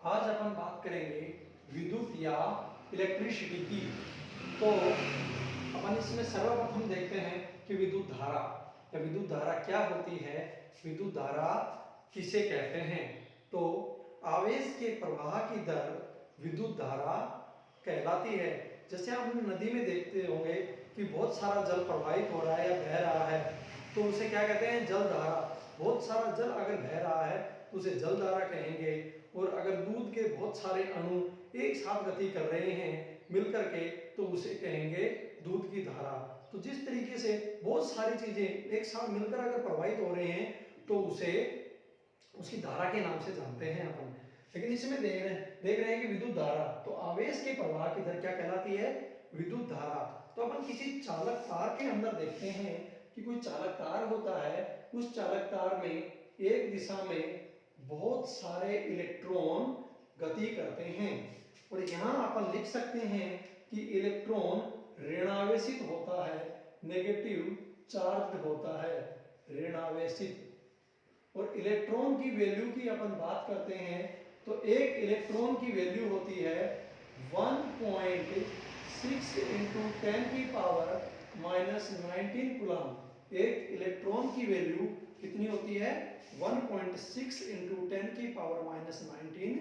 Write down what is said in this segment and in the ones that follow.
आज अपन बात करेंगे विद्युत या इलेक्ट्रिसिटी की। तो अपन इसमें सर्वप्रथम देखते हैं कि विद्युत धारा या विद्युत धारा क्या होती है, विद्युत धारा किसे कहते हैं। तो आवेश के प्रवाह की दर विद्युत धारा कहलाती है। जैसे आप नदी में देखते होंगे कि बहुत सारा जल प्रवाहित हो रहा है या बह रहा है, तो उसे क्या कहते हैं, जल धारा। बहुत सारा जल अगर बह रहा है तो उसे जल धारा कहेंगे। और अगर दूध के बहुत सारे अणु एक साथ गति कर रहे हैं मिलकर के, तो उसे कहेंगे दूध की धारा। तो जिस तरीके से बहुत सारी चीजें एक साथ मिलकर अगर प्रवाहित हो रहे हैं तो उसे उसकी धारा के नाम से जानते हैं अपन। लेकिन इसमें देख रहे हैं कि विद्युत धारा, तो आवेश के प्रवाह की दर क्या कहलाती है, विद्युत धारा। तो अपन किसी चालक तार के अंदर देखते हैं कि कोई चालक तार होता है, उस चालक तार में एक दिशा में बहुत सारे इलेक्ट्रॉन गति करते हैं। और यहाँ अपन लिख सकते हैं कि इलेक्ट्रॉन ऋणावेशित होता है, नेगेटिव चार्ज होता है, ऋणावेशित। और इलेक्ट्रॉन की वैल्यू की अपन बात करते हैं तो एक इलेक्ट्रॉन की वैल्यू होती है 1.6 इंटू 10 की पावर माइनस 19 कूलम। एक इलेक्ट्रॉन की वैल्यू कितनी होती है, 1.6 इंटू 10 की पावर माइनस 19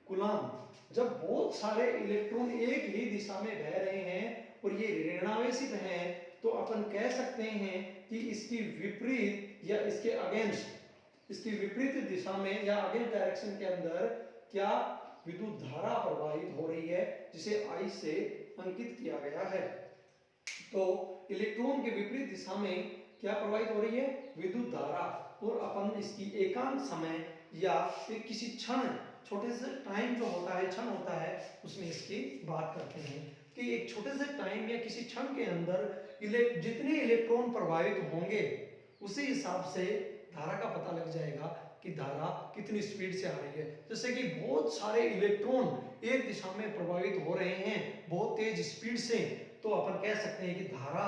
कूलम। जब बहुत सारे इलेक्ट्रॉन एक ही दिशा में बह रहे हैं और ये ऋणावेशित हैं, तो अपन कह सकते हैं कि इसकी विपरीत या इसके अगेंस्ट, इसकी विपरीत दिशा में या अगेंस्ट डायरेक्शन के अंदर क्या विद्युत धारा प्रवाहित हो रही है, जिसे I से अंकित किया गया है। तो इलेक्ट्रॉन के विपरीत दिशा में क्या प्रवाहित हो रही है, विद्युत धारा। और अपन इसकी एकांत समय या फिर किसी क्षण, छोटे से टाइम जो होता है, क्षण होता है, उसमें इसकी बात करते हैं कि एक छोटे से टाइम या किसी क्षण के अंदर जितने इलेक्ट्रॉन प्रवाहित होंगे उसी हिसाब से धारा का पता लग जाएगा कि धारा कितनी स्पीड से आ रही है। जैसे कि बहुत सारे इलेक्ट्रॉन एक दिशा में प्रवाहित हो रहे हैं बहुत तेज स्पीड से, तो अपन कह सकते हैं कि धारा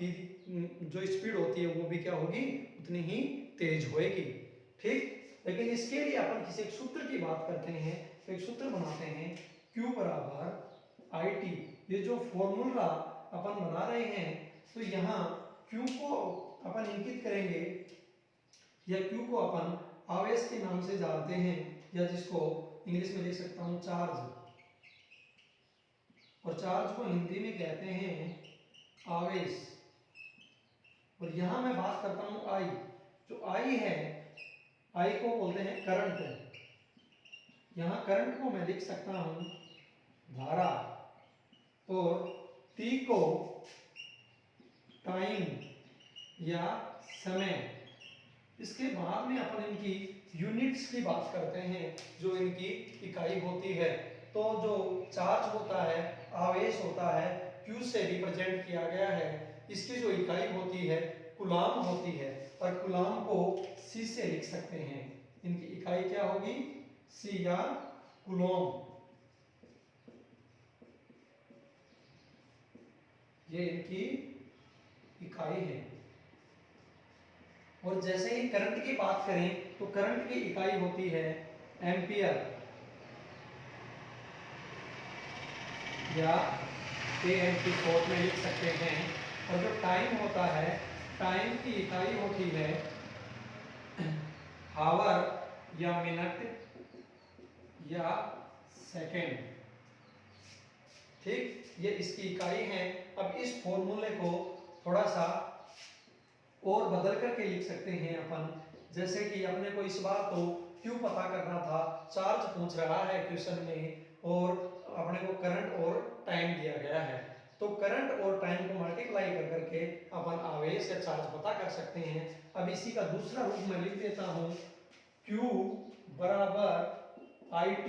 की जो स्पीड होती है वो भी क्या होगी, उतनी ही तेज होएगी। ठीक। लेकिन इसके लिए अपन किसी एक सूत्र की बात करते हैं, तो एक सूत्र बनाते हैं, Q बराबर IT। ये जो फॉर्मूला अपन बना रहे हैं, तो यहाँ Q को अपन इंकित करेंगे या Q को अपन आवेश के नाम से जानते हैं, या जिसको इंग्लिश में लिख सकता हूं चार्ज। और चार्ज को हिंदी में कहते हैं आवेश। और यहां मैं बात करता हूं I। जो I है, I को बोलते हैं करंट। यहां करंट को मैं लिख सकता हूं धारा, और T को टाइम या समय। इसके बाद में अपन इनकी यूनिट्स की बात करते हैं, जो इनकी इकाई होती है। तो जो चार्ज होता है, आवेश होता है, Q से रिप्रेजेंट किया गया है। इसकी जो इकाई होती है कूलाम होती है, और कूलाम को C से लिख सकते हैं। इनकी इकाई क्या होगी, C या कूलोम। ये इनकी इकाई है। और जैसे ही करंट की बात करें तो करंट की इकाई होती है एम्पियर या AMP शॉर्ट में लिख सकते हैं। और जो टाइम होता है, टाइम की इकाई होती है हावर या मिनट या सेकेंड। ठीक, ये इसकी इकाई है। अब इस फॉर्मूले को थोड़ा सा और बदल करके लिख सकते हैं अपन। जैसे कि अपने को इस बार तो Q पता करना था, चार्ज पूछ रहा है क्वेश्चन में, और अपने को करंट और टाइम दिया गया है। तो करंट और टाइम को मल्टीप्लाई कर करके अपन आवेश या चार्ज पता कर सकते हैं। अब इसी का दूसरा रूप मैं लिख देता हूं, Q बराबर IT।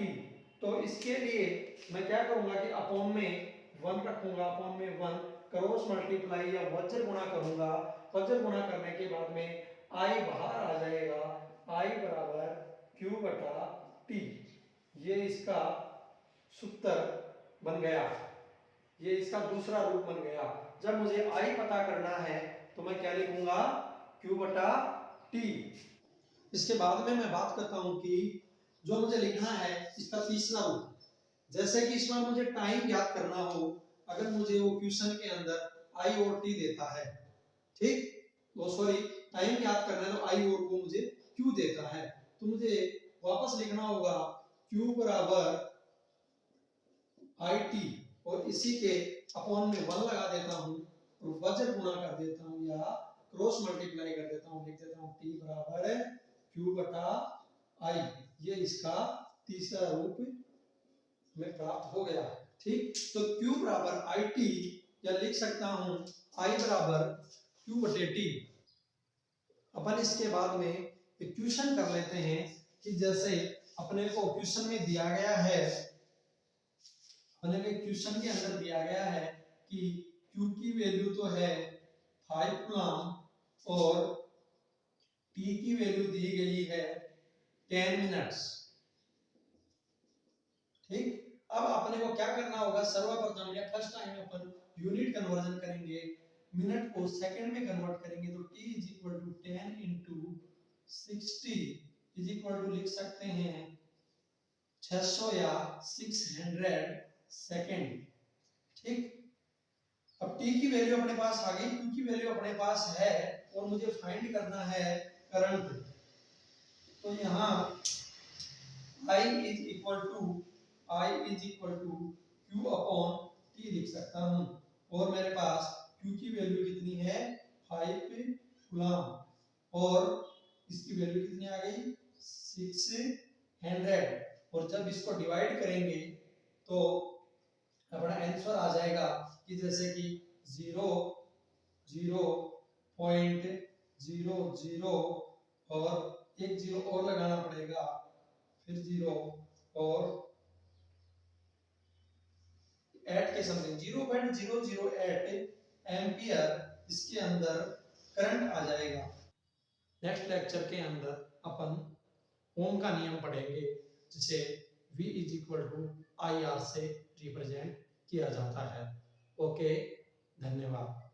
तो इसके लिए मैं क्या करूंगा कि अपॉन में 1 रखूंगा, अपॉन में 1, क्रॉस मल्टीप्लाई या वज्र गुणा करूंगा। वज्र गुणा करने के बाद में I बाहर आ जाएगा, I बराबर Q बटा T। ये इसका सूत्र बन गया, ये इसका दूसरा रूप बन गया। जब मुझे I पता करना है तो मैं क्या लिखूंगा, Q बटा T। इसके बाद में मैं बात करता हूं कि जो मुझे लिखना है इसका तीसरा रूप। जैसे कि इसमें मुझे टाइम याद करना हो, अगर मुझे वो क्वेश्चन के अंदर आई और टी देता है, ठीक, वो सॉरी टाइम याद करना है तो आई और वो मुझे क्यू देता है, तो मुझे वापस लिखना होगा क्यू बराबर आई टी और इसी के अपॉन में 1 लगा देता हूँ और वजन गुना कर देता हूँ या क्रॉस मल्टीप्लाई कर देता हूँ, लिख देता हूँ टी बराबर क्यू बटा आई। ये इसका तीसरा रूप में प्राप्त हो गया है, ठीक। तो Q बराबर आई टी या लिख सकता हूं I बराबर Q बटे टी। अपन इसके बाद में इक्वेशन कर लेते हैं कि जैसे अपने को क्वेश्चन में दिया गया है, अपने को क्वेश्चन के अंदर दिया गया है कि Q की वैल्यू तो है 5 कूलम और T की वैल्यू दी गई है 10 मिनट्स, ठीक। अब अपने को क्या करना होगा, सर्वप्रथम या फर्स्ट टाइम अपन यूनिट कन्वर्जन करेंगे, मिनट को सेकंड में कन्वर्ट करेंगे तो t is equal to 10 into 60 is equal to लिख सकते हैं 600 या 600 सेकंड, ठीक। अब t की वैल्यू अपने पास आ गई, q की वैल्यू अपने पास है और मुझे फाइंड करना है करंट, तो यहाँ I is equal to Q upon T लिख सकता हूँ और मेरे पास Q की वैल्यू कितनी है 5 कूलम और इसकी वैल्यू कितनी आ गई 600 और जब इसको डिवाइड करेंगे तो अपना आंसर आ जाएगा कि जैसे कि 0.00 और एक जीरो और लगाना पड़ेगा, फिर 0 और 8 के समथिंग 0.008 एम्पियर इसके अंदर करंट आ जाएगा। नेक्स्ट लेक्चर के अंदर अपन ओम का नियम पढ़ेंगे जिसे V is equal to I R से रिप्रेजेंट किया जाता है। ओके, धन्यवाद।